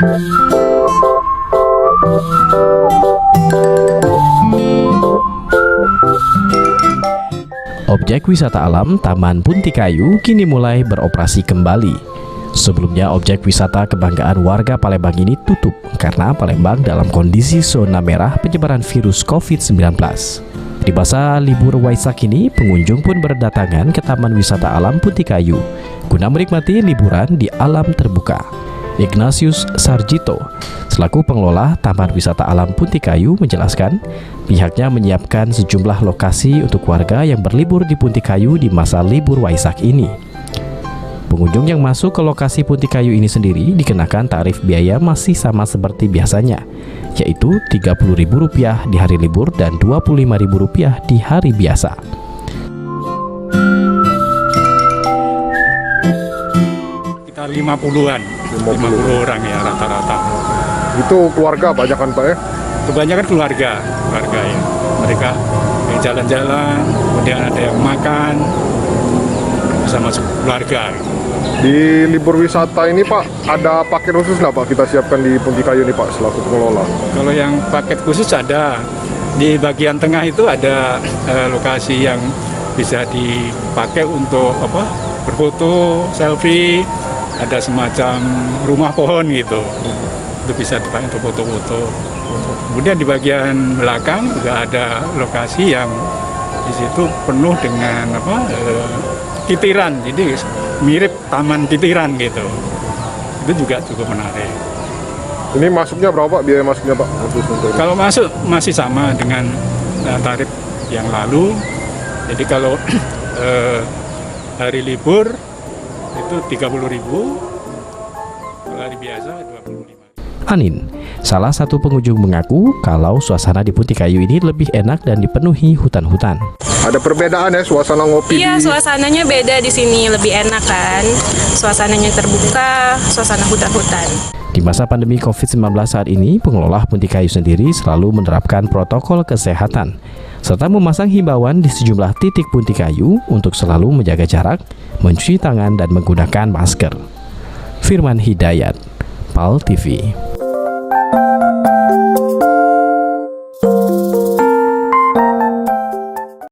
Objek wisata alam Taman Puntikayu kini mulai beroperasi kembali. Sebelumnya objek wisata kebanggaan warga Palembang ini tutup karena Palembang dalam kondisi zona merah penyebaran virus COVID-19. Di masa libur Waisak ini, pengunjung pun berdatangan ke Taman Wisata Alam Puntikayu guna menikmati liburan di alam terbuka. Ignatius Sarjito, selaku pengelola Taman Wisata Alam Puntikayu, menjelaskan pihaknya menyiapkan sejumlah lokasi untuk warga yang berlibur di Puntikayu di masa libur Waisak ini. Pengunjung yang masuk ke lokasi Puntikayu ini sendiri dikenakan tarif biaya masih sama seperti biasanya, yaitu Rp30.000 di hari libur dan Rp25.000 di hari biasa. Kita 50-an, 50 orang ya rata-rata. Itu keluarga banyak kan Pak ya? Kebanyakan keluarga ya. Mereka jalan-jalan, kemudian ada yang makan bersama keluarga. Di libur wisata ini Pak, ada paket khusus nggak Pak kita siapkan di Puntikayu ini Pak selaku pengelola? Kalau yang paket khusus ada. Di bagian tengah itu ada lokasi yang bisa dipakai untuk berfoto, selfie, ada semacam rumah pohon gitu. Itu bisa dipakai untuk foto-foto. Kemudian di bagian belakang juga ada lokasi yang di situ penuh dengan titiran, jadi mirip taman titiran gitu. Itu juga cukup menarik. Ini masuknya berapa Pak? Biaya masuknya Pak? Kalau masuk masih sama dengan tarif yang lalu. Jadi kalau hari libur itu Rp30.000, kalau hari biasa Rp25.000. Anin, salah satu pengunjung, mengaku kalau suasana di Puntikayu ini lebih enak dan dipenuhi hutan-hutan. Ada perbedaan ya suasana ngopi? Iya, suasananya beda di sini, lebih enak kan. Suasananya terbuka, suasana hutan-hutan. Di masa pandemi COVID-19 saat ini, pengelola Puntikayu sendiri selalu menerapkan protokol kesehatan serta memasang himbauan di sejumlah titik Puntikayu untuk selalu menjaga jarak, mencuci tangan dan menggunakan masker. Firman Hidayat, PAL TV.